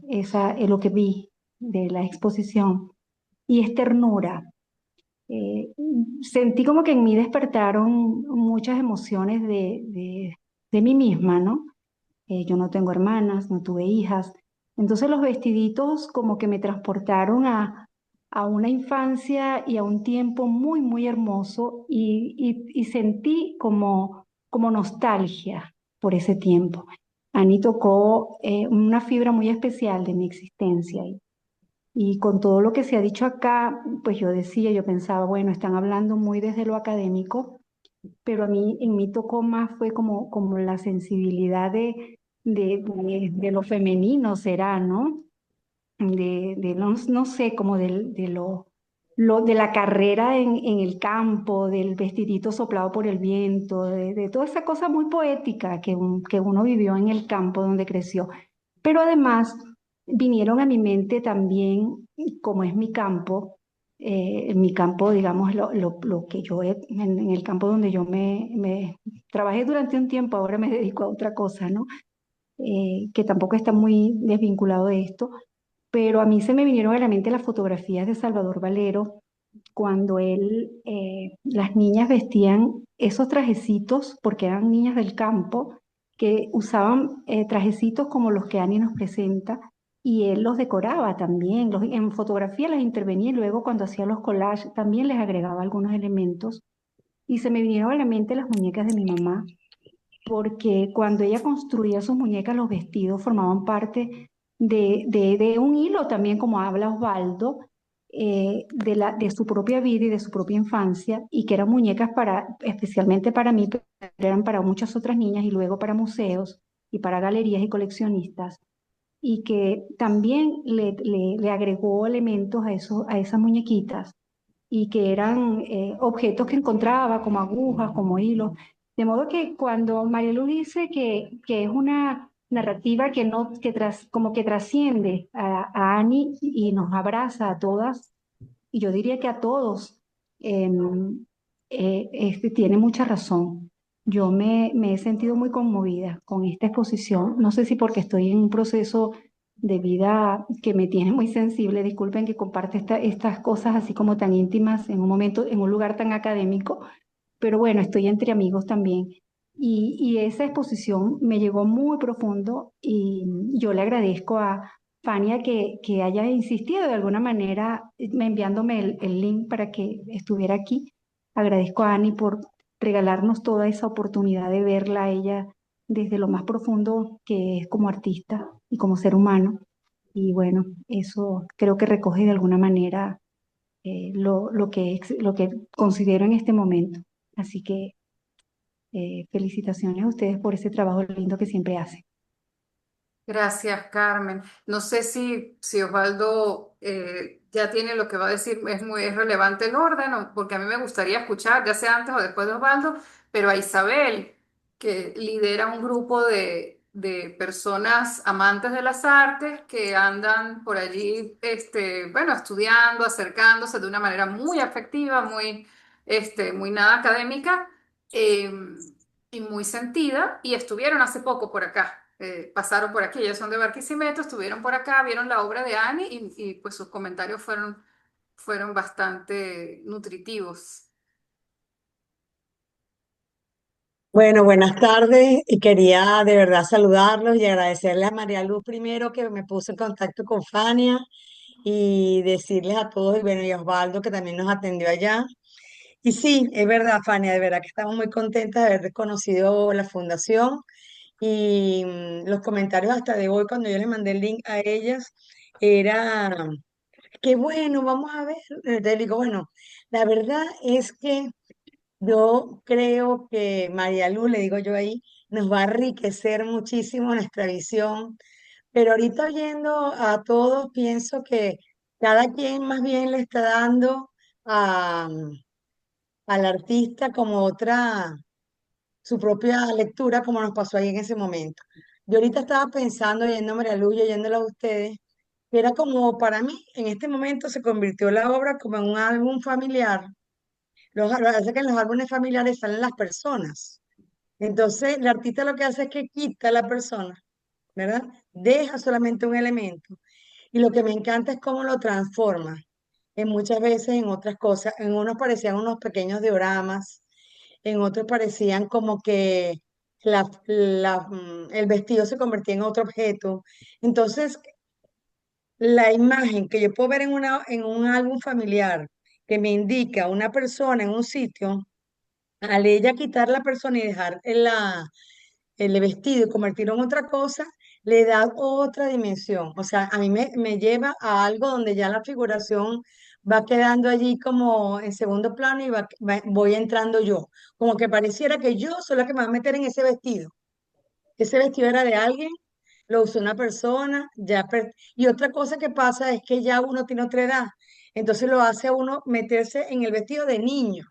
lo que vi de la exposición, y es ternura. Eh, Sentí como que en mí despertaron muchas emociones de mí misma, ¿no? Yo no tengo hermanas, no tuve hijas. Entonces los vestiditos como que me transportaron a una infancia y a un tiempo muy, muy hermoso, y sentí como nostalgia por ese tiempo. Annie tocó una fibra muy especial de mi existencia. Y con todo lo que se ha dicho acá, pues yo pensaba, bueno, están hablando muy desde lo académico, pero en mí tocó más fue como la sensibilidad de lo femenino, será, ¿no? No sé, como de la carrera en el campo, del vestidito soplado por el viento, de toda esa cosa muy poética que uno vivió en el campo donde creció. Pero además vinieron a mi mente también, como es mi campo, digamos, lo que en el campo donde yo me trabajé durante un tiempo, ahora me dedico a otra cosa, ¿no? Que tampoco está muy desvinculado de esto, pero a mí se me vinieron a la mente las fotografías de Salvador Valero, cuando las niñas vestían esos trajecitos, porque eran niñas del campo, que usaban trajecitos como los que Annie nos presenta, y él los decoraba también, en fotografía las intervenía, y luego cuando hacía los collages también les agregaba algunos elementos, y se me vinieron a la mente las muñecas de mi mamá, porque cuando ella construía sus muñecas, los vestidos formaban parte de un hilo también, como habla Osvaldo, de su propia vida y de su propia infancia, y que eran muñecas especialmente para mí, pero eran para muchas otras niñas y luego para museos y para galerías y coleccionistas, y que también le agregó elementos a esas muñequitas, y que eran objetos que encontraba como agujas, como hilos. De modo que cuando Marielu dice que es una narrativa que no, como que trasciende a Annie y nos abraza a todas, y yo diría que a todos, tiene mucha razón. Yo me he sentido muy conmovida con esta exposición. No sé si porque estoy en un proceso de vida que me tiene muy sensible. Disculpen que comparte estas cosas así como tan íntimas en un momento, en un lugar tan académico, pero bueno, estoy entre amigos también. Y esa exposición me llegó muy profundo, y yo le agradezco a Fania que haya insistido de alguna manera enviándome el link para que estuviera aquí. Agradezco a Ani por regalarnos toda esa oportunidad de verla a ella desde lo más profundo que es como artista y como ser humano. Y bueno, eso creo que recoge de alguna manera lo que considero en este momento. Así que felicitaciones a ustedes por ese trabajo lindo que siempre hacen. Gracias, Carmen. No sé si Osvaldo ya tiene lo que va a decir, es relevante el orden, porque a mí me gustaría escuchar, ya sea antes o después de Osvaldo, pero a Isabel, que lidera un grupo de personas amantes de las artes que andan por allí, bueno, estudiando, acercándose de una manera muy afectiva, muy nada académica. Y muy sentida, y estuvieron hace poco por acá, pasaron por aquí, ellos son de Barquisimeto, estuvieron por acá, vieron la obra de Annie, y pues sus comentarios fueron bastante nutritivos. Bueno, buenas tardes y quería de verdad saludarlos y agradecerle a María Luz primero que me puso en contacto con Fania, y decirles a todos, y bueno, y a Osvaldo que también nos atendió allá. Y sí, es verdad, Fania, de verdad que estamos muy contentas de haber reconocido la fundación, y los comentarios hasta de hoy cuando yo les mandé el link a ellas era que bueno, vamos a ver. Entonces digo, bueno, la verdad es que yo creo que María Luz, le digo yo ahí, nos va a enriquecer muchísimo nuestra visión, pero ahorita oyendo a todos, pienso que cada quien más bien le está dando a, al artista como otra, su propia lectura, como nos pasó ahí en ese momento. Yo ahorita estaba pensando, oyendo a María Luz y oyéndola a ustedes, que era como para mí, en este momento se convirtió la obra como en un álbum familiar. Lo que pasa es que en los álbumes familiares salen las personas. Entonces, el artista lo que hace es que quita a la persona, ¿verdad? Deja solamente un elemento. Y lo que me encanta es cómo lo transforma en muchas veces en otras cosas. En unos parecían unos pequeños dioramas, en otros parecían como que el vestido se convertía en otro objeto. Entonces, la imagen que yo puedo ver en un álbum familiar que me indica una persona en un sitio, al ella quitar la persona y dejar el vestido y convertirlo en otra cosa, le da otra dimensión. O sea, a mí me lleva a algo donde ya la figuración va quedando allí como en segundo plano y voy entrando yo. Como que pareciera que yo soy la que me va a meter en ese vestido. Ese vestido era de alguien, lo usó una persona, y otra cosa que pasa es que ya uno tiene otra edad, entonces lo hace a uno meterse en el vestido de niño.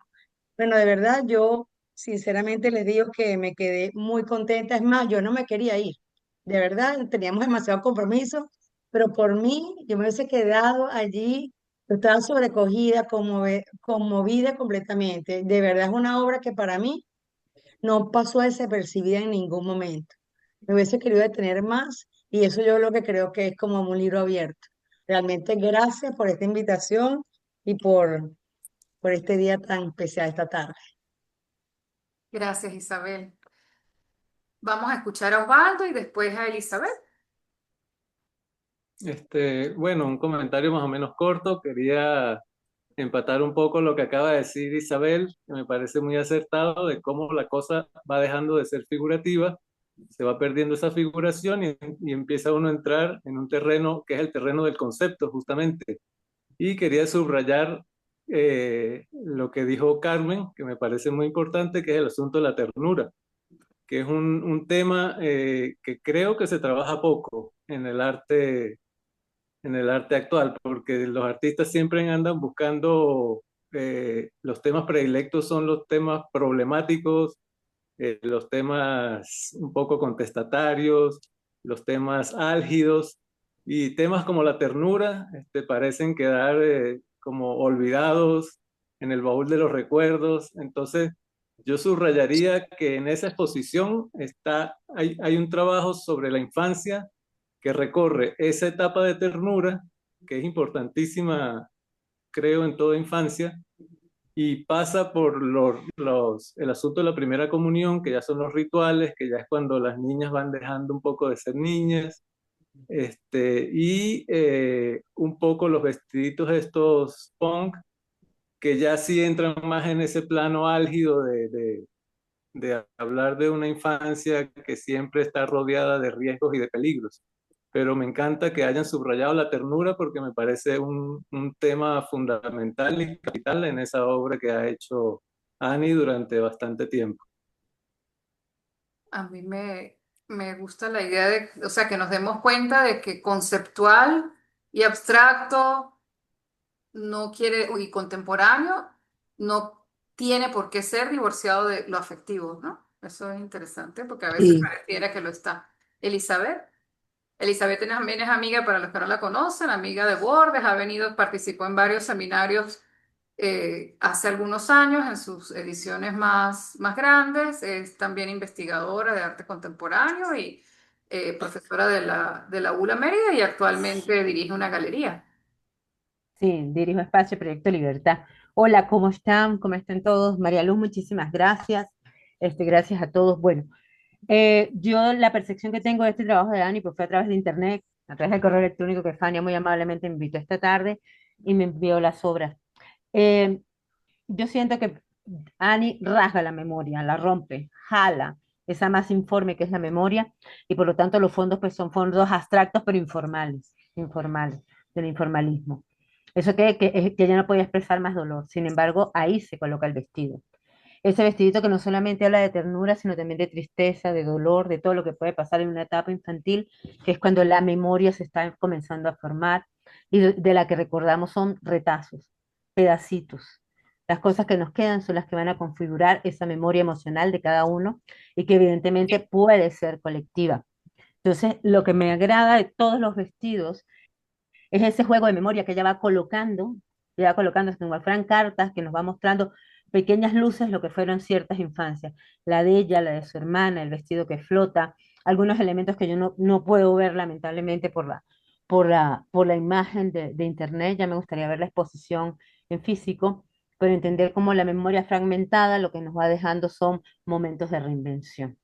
Bueno, de verdad, yo sinceramente les digo que me quedé muy contenta. Es más, yo no me quería ir. De verdad, teníamos demasiado compromiso, pero por mí, yo me hubiese quedado allí. Yo estaba sobrecogida, conmovida completamente. De verdad, es una obra que para mí no pasó desapercibida en ningún momento. Me hubiese querido detener más y eso yo lo que creo que es como un libro abierto. Realmente gracias por esta invitación y por este día tan especial esta tarde. Gracias, Isabel. Vamos a escuchar a Osvaldo y después a Elizabeth. Bueno, un comentario más o menos corto. Quería empatar un poco lo que acaba de decir Isabel, que me parece muy acertado de cómo la cosa va dejando de ser figurativa, se va perdiendo esa figuración y empieza uno a entrar en un terreno que es el terreno del concepto, justamente. Y quería subrayar lo que dijo Carmen, que me parece muy importante, que es el asunto de la ternura, que es un tema que creo que se trabaja poco en el arte actual, porque los artistas siempre andan buscando, los temas predilectos son los temas problemáticos, los temas un poco contestatarios, los temas álgidos, y temas como la ternura parecen quedar como olvidados en el baúl de los recuerdos. Entonces, yo subrayaría que en esa exposición hay un trabajo sobre la infancia que recorre esa etapa de ternura, que es importantísima, creo, en toda infancia, y pasa por el asunto de la primera comunión, que ya son los rituales, que ya es cuando las niñas van dejando un poco de ser niñas, y un poco los vestiditos estos punk, que ya sí entran más en ese plano álgido de hablar de una infancia que siempre está rodeada de riesgos y de peligros. Pero me encanta que hayan subrayado la ternura porque me parece un tema fundamental y capital en esa obra que ha hecho Annie durante bastante tiempo. A mí me gusta la idea de, o sea, que nos demos cuenta de que conceptual y abstracto no quiere, y contemporáneo no tiene por qué ser divorciado de lo afectivo, ¿no? Eso es interesante porque a veces Sí. pareciera que lo está. Elizabeth. Elizabeth también es amiga, para los que no la conocen, amiga de Borges, ha venido, participó en varios seminarios hace algunos años en sus ediciones más grandes, es también investigadora de arte contemporáneo y profesora de la ULA Mérida y actualmente dirige una galería. Sí, dirijo Espacio Proyecto Libertad. Hola, ¿cómo están? ¿Cómo están todos? María Luz, muchísimas gracias. Gracias a todos. Bueno, yo la percepción que tengo de este trabajo de Dani pues fue a través de internet, a través del correo electrónico que Fania muy amablemente me invitó esta tarde y me envió las obras. Eh, yo siento que Annie rasga la memoria, la rompe, jala esa más informe que es la memoria y por lo tanto los fondos pues son fondos abstractos pero informales, del informalismo. Eso que ella no podía expresar más dolor, sin embargo ahí se coloca el vestido. Ese vestidito que no solamente habla de ternura, sino también de tristeza, de dolor, de todo lo que puede pasar en una etapa infantil, que es cuando la memoria se está comenzando a formar y de la que recordamos son retazos, pedacitos. Las cosas que nos quedan son las que van a configurar esa memoria emocional de cada uno y que evidentemente puede ser colectiva. Entonces, lo que me agrada de todos los vestidos es ese juego de memoria que ella va colocando como si fueran cartas que nos va mostrando pequeñas luces lo que fueron ciertas infancias, la de ella, la de su hermana, el vestido que flota, algunos elementos que yo no puedo ver lamentablemente por la imagen de internet. Ya me gustaría ver la exposición en físico, pero entender cómo la memoria fragmentada lo que nos va dejando son momentos de reinvención.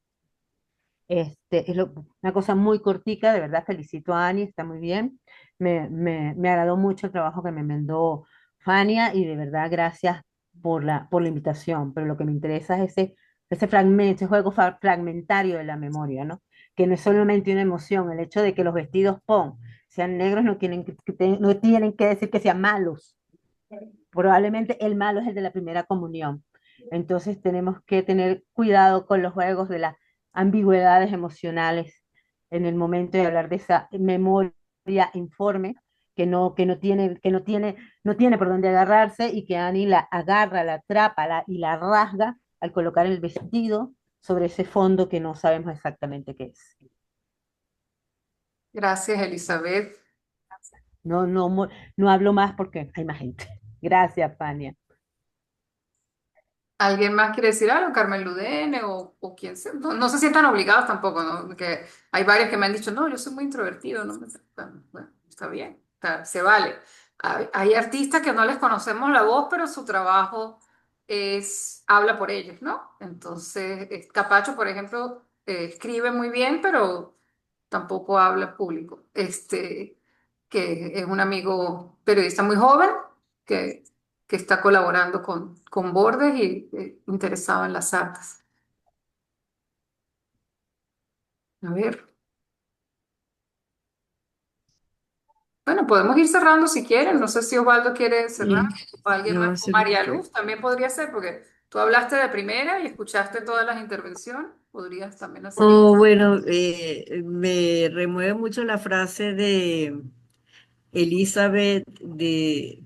Una cosa muy cortica, de verdad felicito a Ani, está muy bien. Me agradó mucho el trabajo que me mandó Fania y de verdad gracias por la invitación. Pero lo que me interesa es ese fragmento, ese juego fragmentario de la memoria, ¿no? Que no es solamente una emoción, el hecho de que los vestidos PON sean negros no tienen que decir que sean malos. Probablemente el malo es el de la primera comunión. Entonces tenemos que tener cuidado con los juegos de las ambigüedades emocionales en el momento de hablar de esa memoria informe que no tiene por dónde agarrarse y que Annie la agarra, la atrapa y la rasga al colocar el vestido sobre ese fondo que no sabemos exactamente qué es. Gracias, Elizabeth. No hablo más porque hay más gente. Gracias, Fania. ¿Alguien más quiere decir algo? Carmen Ludene o quien sea. No, no se sientan obligados tampoco, ¿no? Porque hay varios que me han dicho, no, yo soy muy introvertido, ¿no? Bueno, está bien, se vale. Hay artistas que no les conocemos la voz, pero su trabajo habla por ellos, ¿no? Entonces, Capacho, por ejemplo, escribe muy bien, pero tampoco habla público. Que es un amigo periodista muy joven que, que está colaborando con Bordes y interesado en las artes. A ver, bueno, podemos ir cerrando si quieren. No sé si Osvaldo quiere cerrar Sí, o alguien yo voy a más. O hacer lo María que... Luz también podría ser, porque tú hablaste de primera y escuchaste todas las intervenciones. Podrías también hacer. Oh, bueno, me remueve mucho la frase de Elizabeth de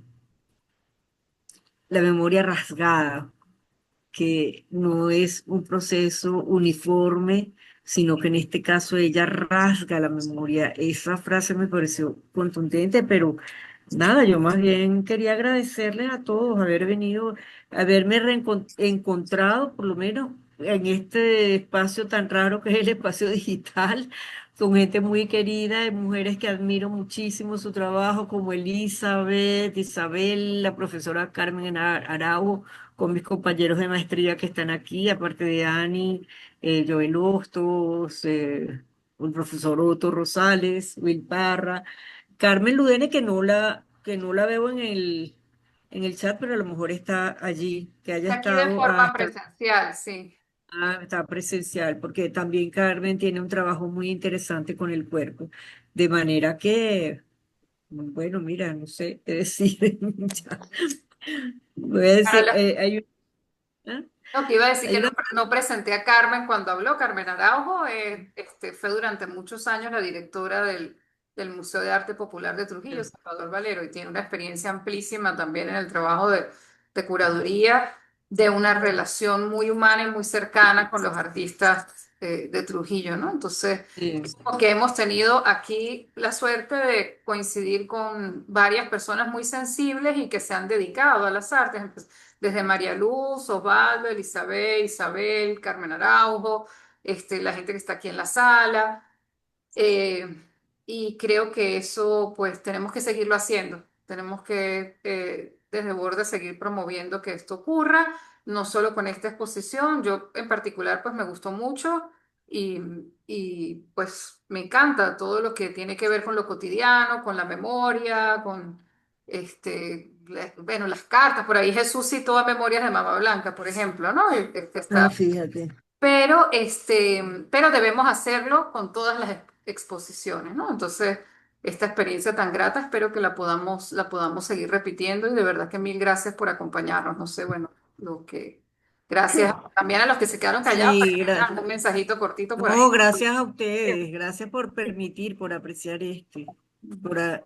la memoria rasgada, que no es un proceso uniforme, sino que en este caso ella rasga la memoria. Esa frase me pareció contundente, pero nada, yo más bien quería agradecerles a todos haber venido, haberme encontrado por lo menos en este espacio tan raro que es el espacio digital, con gente muy querida, y mujeres que admiro muchísimo su trabajo, como Elizabeth, Isabel, la profesora Carmen Araujo, con mis compañeros de maestría que están aquí, aparte de Ani, Joel Hostos, el profesor Otto Rosales, Will Parra, Carmen Ludene, que no la veo en el chat, pero a lo mejor está allí, que haya Aquí de estado forma hasta presencial, sí. está presencial, porque también Carmen tiene un trabajo muy interesante con el cuerpo, de manera que, bueno, mira, no sé qué decir. Ya. Voy a Para decir, las ¿ah? No, que iba a decir Hay que no, una... no presenté a Carmen cuando habló. Carmen Araujo fue durante muchos años la directora del Museo de Arte Popular de Trujillo, Salvador Valero, y tiene una experiencia amplísima también en el trabajo de curaduría, de una relación muy humana y muy cercana con los artistas de Trujillo, ¿no? Entonces, Sí, como que hemos tenido aquí la suerte de coincidir con varias personas muy sensibles y que se han dedicado a las artes. Desde María Luz, Osvaldo, Elizabeth, Isabel, Carmen Araujo, la gente que está aquí en la sala. eh, y creo que eso, pues, tenemos que seguirlo haciendo. Tenemos que, desde Borde, seguir promoviendo que esto ocurra, no solo con esta exposición. Yo, en particular, pues, me gustó mucho y, pues, me encanta todo lo que tiene que ver con lo cotidiano, con la memoria, con, bueno, las cartas. Por ahí Jesús citó a Memorias de Mama Blanca, por ejemplo, ¿no? ah, fíjate. Pero debemos hacerlo con todas las exposiciones, ¿no? Entonces, esta experiencia tan grata, espero que la podamos seguir repitiendo y de verdad que mil gracias por acompañarnos. No sé, bueno, gracias también a los que se quedaron callados, para Sí, que tengan gracias. un mensajito cortito por ahí. No, gracias a ustedes, gracias por permitir, por apreciar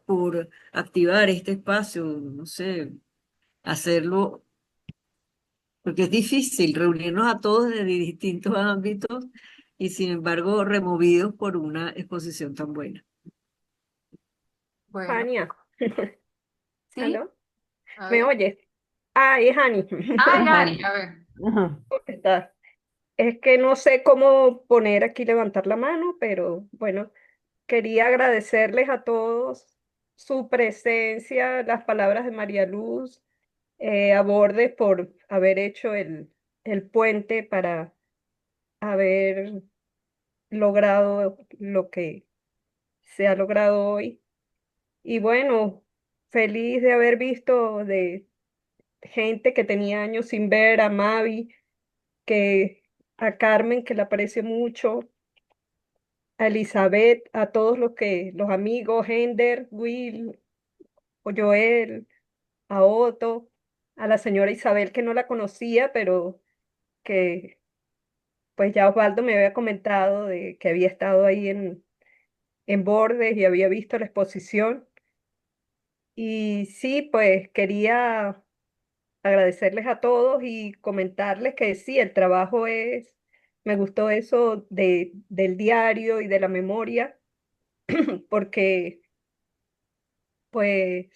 por activar este espacio, no sé, hacerlo, porque es difícil reunirnos a todos de distintos ámbitos y sin embargo removidos por una exposición tan buena. Bueno, Fania, ¿Sí? ¿Aló? A ¿Me ver. oyes? Ah, es Ani. Ah, Es Yani, Ani. a ver. Ajá. ¿Cómo estás? Es que no sé cómo poner aquí levantar la mano, pero bueno, quería agradecerles a todos su presencia, las palabras de María Luz, a Bordes por haber hecho el puente para haber logrado lo que se ha logrado hoy. Y bueno, feliz de haber visto de gente que tenía años sin ver, a Mavi, que a Carmen, que le aprecio mucho, a Elizabeth, a todos los amigos, Hender, Will, o Joel, a Otto, a la señora Isabel, que no la conocía, pero que pues ya Osvaldo me había comentado de que había estado ahí en Bordes y había visto la exposición. Y sí, pues quería agradecerles a todos y comentarles que sí, el trabajo me gustó eso del diario y de la memoria, porque pues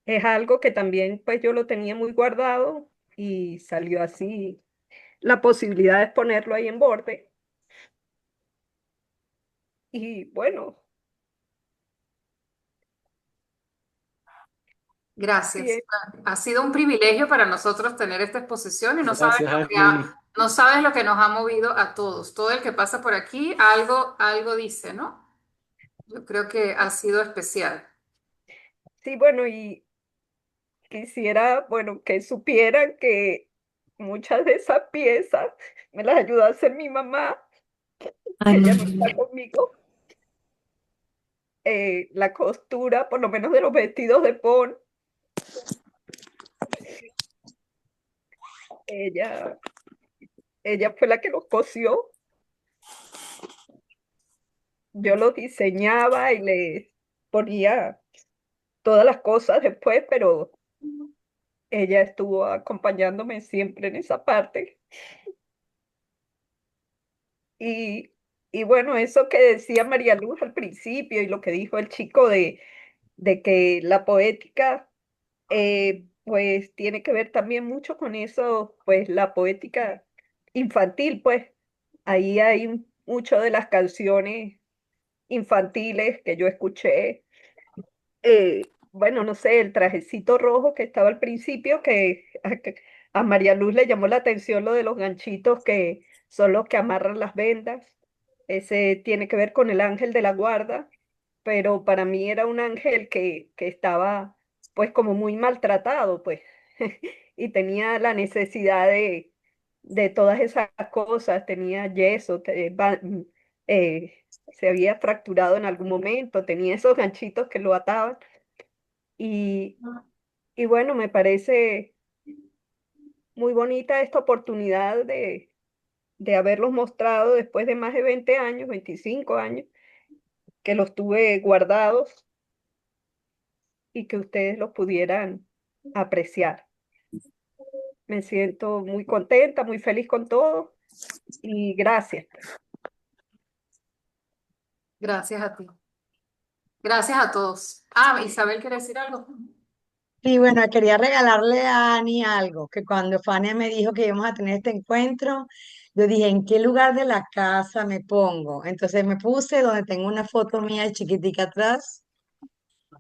es algo que también pues yo lo tenía muy guardado y salió así la posibilidad de ponerlo ahí en borde. Y bueno, sí, Gracias. Ha sido un privilegio para nosotros tener esta exposición y Gracias, Ani. no sabes lo que nos ha movido a todos. Todo el que pasa por aquí algo dice, ¿no? Yo creo que ha sido especial. sí, bueno, y quisiera, bueno, que supieran que muchas de esas piezas me las ayudó a hacer mi mamá, que ella no está conmigo. La costura, por lo menos de los vestidos de Pon, ella, ella fue la que los cosió. Yo los diseñaba y le ponía todas las cosas después, pero ella estuvo acompañándome siempre en esa parte. Y, y bueno, eso que decía María Luz al principio y lo que dijo el chico de que la poética pues tiene que ver también mucho con eso, pues la poética infantil, pues ahí hay mucho de las canciones infantiles que yo escuché. Bueno, no sé, el trajecito rojo que estaba al principio, que a María Luz le llamó la atención lo de los ganchitos que son los que amarran las vendas. Ese tiene que ver con el ángel de la guarda, pero para mí era un ángel que estaba pues como muy maltratado, pues, y tenía la necesidad de todas esas cosas, tenía yeso, se había fracturado en algún momento, tenía esos ganchitos que lo ataban. Y, y bueno, me parece muy bonita esta oportunidad de haberlos mostrado después de más de 20 años, 25 años, que los tuve guardados y que ustedes los pudieran apreciar. Me siento muy contenta, muy feliz con todo y gracias. Gracias a ti. Gracias a todos. Ah, Isabel, ¿quiere decir algo? Y bueno, quería regalarle a Ani algo, que cuando Fania me dijo que íbamos a tener este encuentro, yo dije, ¿en qué lugar de la casa me pongo? Entonces me puse donde tengo una foto mía de chiquitica atrás,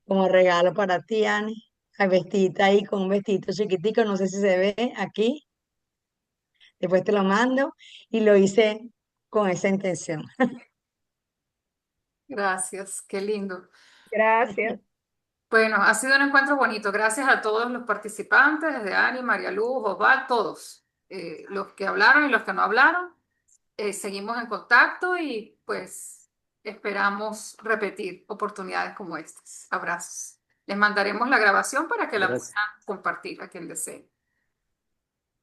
como regalo para ti, Ani. Ay, vestidita ahí con un vestidito chiquitico, no sé si se ve aquí, después te lo mando, y lo hice con esa intención. Gracias, qué lindo. Gracias. Bueno, ha sido un encuentro bonito. Gracias a todos los participantes, desde Ani, María Luz, Osval, todos, los que hablaron y los que no hablaron. Seguimos en contacto y pues esperamos repetir oportunidades como estas. Abrazos. Les mandaremos la grabación para que la puedan Gracias. compartir a quien desee.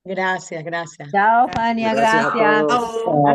Gracias, gracias. Chao, Fania, Gracias a gracias. todos.